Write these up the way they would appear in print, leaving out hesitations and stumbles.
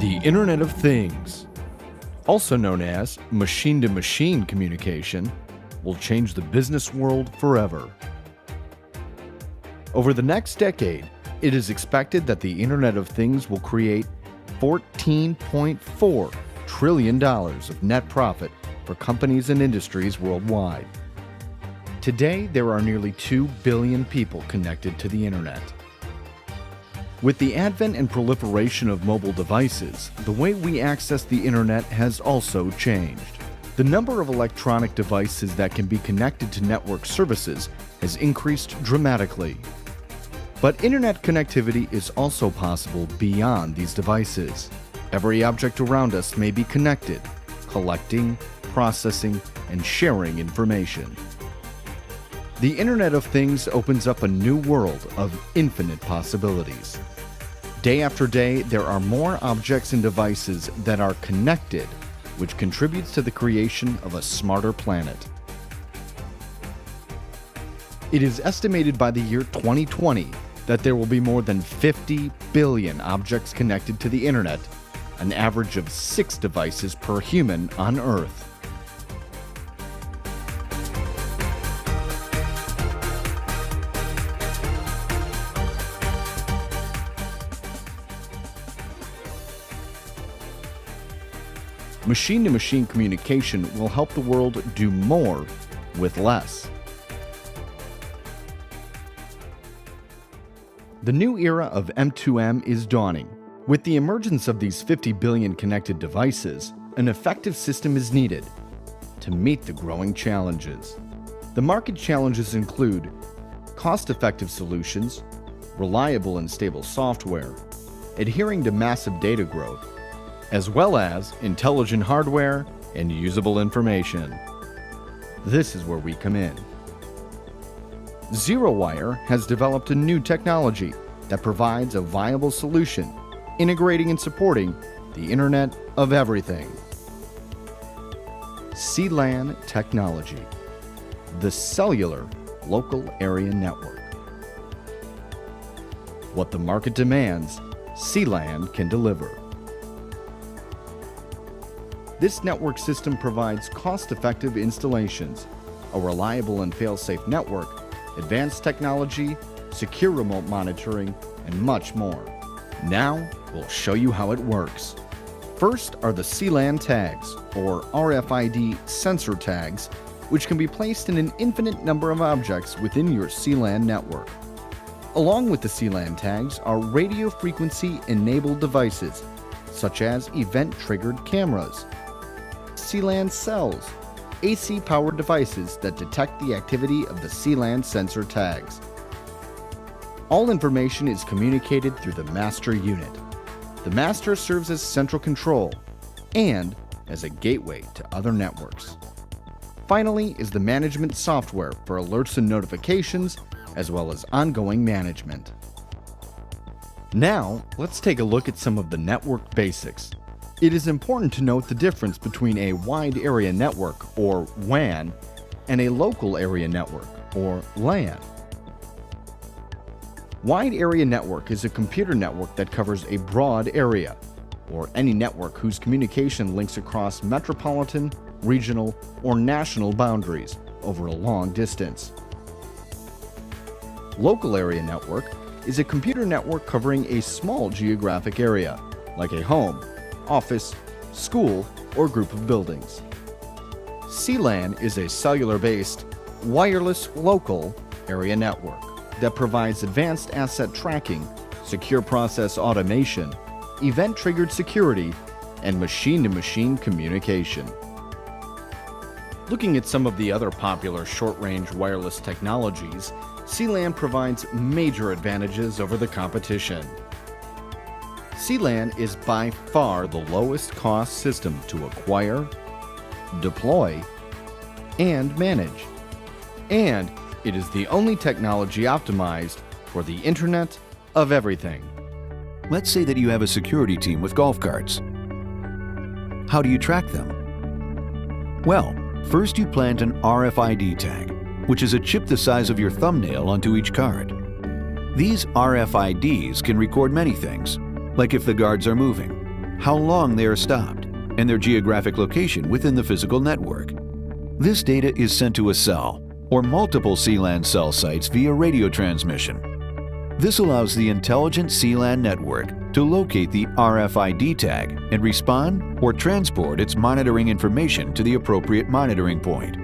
The Internet of Things, also known as machine-to-machine communication, will change the business world forever. Over the next decade, it is expected that the Internet of Things will create $14.4 trillion of net profit for companies and industries worldwide. Today, there are nearly 2 billion people connected to the Internet. With the advent and proliferation of mobile devices, the way we access the Internet has also changed. The number of electronic devices that can be connected to network services has increased dramatically. But Internet connectivity is also possible beyond these devices. Every object around us may be connected, collecting, processing, and sharing information. The Internet of Things opens up a new world of infinite possibilities. Day after day, there are more objects and devices that are connected, which contributes to the creation of a smarter planet. It is estimated by the year 2020 that there will be more than 50 billion objects connected to the Internet, an average of 6 devices per human on Earth. Machine-to-machine communication will help the world do more with less. The new era of M2M is dawning. With the emergence of these 50 billion connected devices, an effective system is needed to meet the growing challenges. The market challenges include cost-effective solutions, reliable and stable software, adhering to massive data growth, as well as intelligent hardware and usable information. This is where we come in. Zerowire has developed a new technology that provides a viable solution, integrating and supporting the Internet of Everything. C-LAN Technology, the cellular local area network. What the market demands, C-LAN can deliver. This network system provides cost-effective installations, a reliable and fail-safe network, advanced technology, secure remote monitoring, and much more. Now, we'll show you how it works. First are the C-LAN tags, or RFID sensor tags, which can be placed in an infinite number of objects within your C-LAN network. Along with the C-LAN tags are radio frequency-enabled devices, such as event-triggered cameras, C-LAN cells, AC-powered devices that detect the activity of the C-LAN sensor tags. All information is communicated through the master unit. The master serves as central control and as a gateway to other networks. Finally is the management software for alerts and notifications, as well as ongoing management. Now, let's take a look at some of the network basics. It is important to note the difference between a wide area network, or WAN, and a local area network, or LAN. Wide area network is a computer network that covers a broad area, or any network whose communication links across metropolitan, regional, or national boundaries over a long distance. Local area network is a computer network covering a small geographic area, like a home, office, school, or group of buildings. C-LAN is a cellular-based, wireless local area network that provides advanced asset tracking, secure process automation, event-triggered security, and machine-to-machine communication. Looking at some of the other popular short-range wireless technologies, C-LAN provides major advantages over the competition. C-LAN is by far the lowest cost system to acquire, deploy, and manage. And it is the only technology optimized for the Internet of Everything. Let's say that you have a security team with golf carts. How do you track them? Well, first you plant an RFID tag, which is a chip the size of your thumbnail onto each card. These RFIDs can record many things, like if the guards are moving, how long they are stopped, and their geographic location within the physical network. This data is sent to a cell or multiple C-LAN cell sites via radio transmission. This allows the intelligent C-LAN network to locate the RFID tag and respond or transport its monitoring information to the appropriate monitoring point.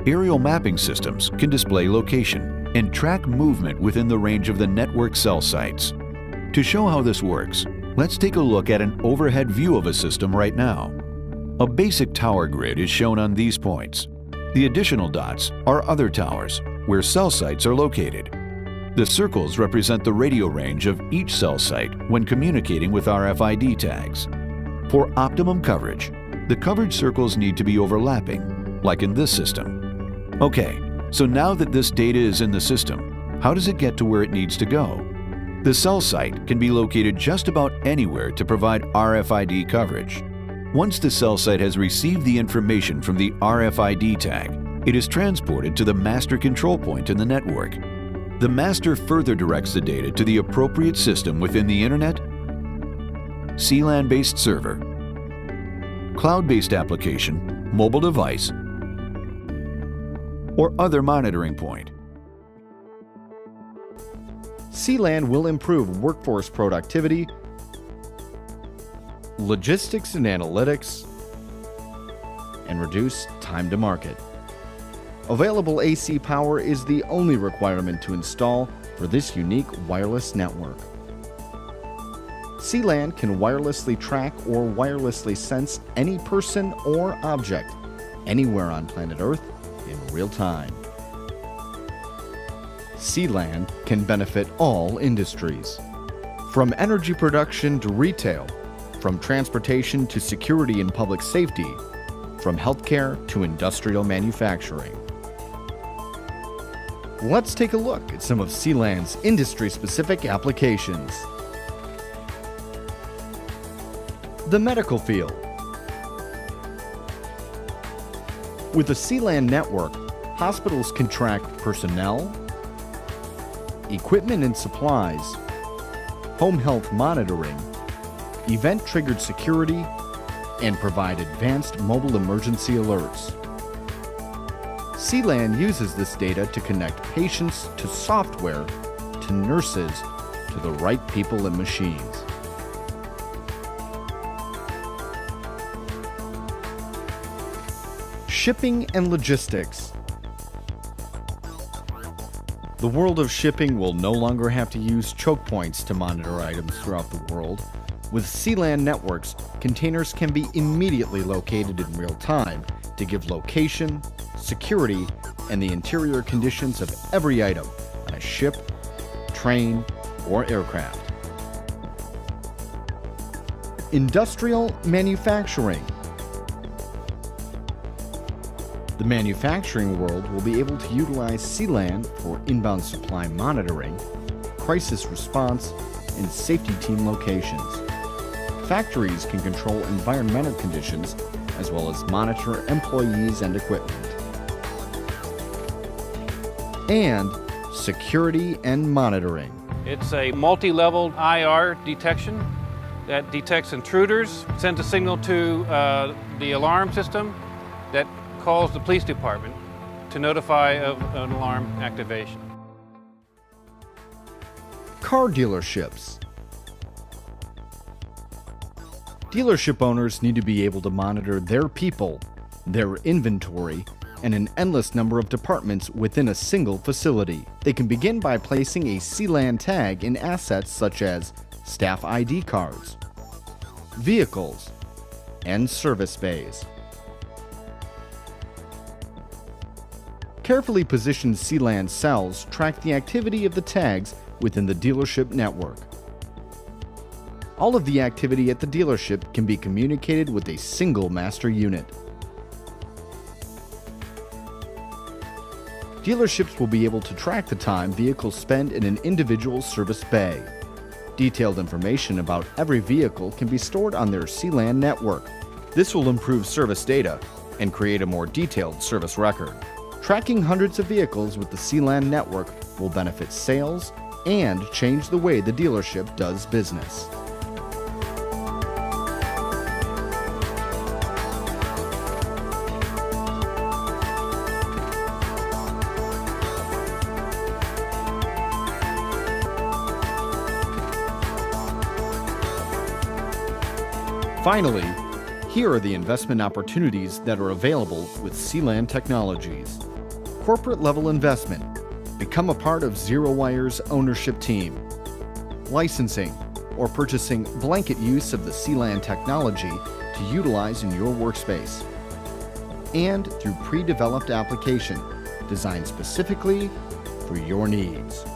Aerial mapping systems can display location and track movement within the range of the network cell sites. To show how this works, let's take a look at an overhead view of a system right now. A basic tower grid is shown on these points. The additional dots are other towers, where cell sites are located. The circles represent the radio range of each cell site when communicating with RFID tags. For optimum coverage, the coverage circles need to be overlapping, like in this system. Okay, so now that this data is in the system, how does it get to where it needs to go? The cell site can be located just about anywhere to provide RFID coverage. Once the cell site has received the information from the RFID tag, it is transported to the master control point in the network. The master further directs the data to the appropriate system within the Internet, C-LAN-based server, cloud-based application, mobile device, or other monitoring point. C-LAN will improve workforce productivity, logistics and analytics, and reduce time to market. Available AC power is the only requirement to install for this unique wireless network. C-LAN can wirelessly track or wirelessly sense any person or object anywhere on planet Earth in real time. C-LAN can benefit all industries, from energy production to retail, from transportation to security and public safety, from healthcare to industrial manufacturing. Let's take a look at some of C-LAN's industry-specific applications. The medical field. With the C-LAN network, hospitals can track personnel, equipment and supplies, home health monitoring, event-triggered security, and provide advanced mobile emergency alerts. C-LAN uses this data to connect patients to software, to nurses, to the right people and machines. Shipping and logistics. The world of shipping will no longer have to use choke points to monitor items throughout the world. With C-LAN networks, containers can be immediately located in real time to give location, security, and the interior conditions of every item on a ship, train, or aircraft. Industrial manufacturing. The manufacturing world will be able to utilize C-LAN for inbound supply monitoring, crisis response, and safety team locations. Factories can control environmental conditions as well as monitor employees and equipment. And security and monitoring. It's a multi-level IR detection that detects intruders, sends a signal to the alarm system that calls the police department to notify of an alarm activation. Car dealerships. Dealership owners need to be able to monitor their people, their inventory, and an endless number of departments within a single facility. They can begin by placing a C-LAN tag in assets such as staff ID cards, vehicles, and service bays. Carefully positioned C-LAN cells track the activity of the tags within the dealership network. All of the activity at the dealership can be communicated with a single master unit. Dealerships will be able to track the time vehicles spend in an individual service bay. Detailed information about every vehicle can be stored on their C-LAN network. This will improve service data and create a more detailed service record. Tracking hundreds of vehicles with the C-LAN network will benefit sales and change the way the dealership does business. Finally, here are the investment opportunities that are available with C-LAN Technologies. Corporate level investment. Become a part of Zerowire's ownership team. Licensing or purchasing blanket use of the C-LAN technology to utilize in your workspace. And through pre-developed application designed specifically for your needs.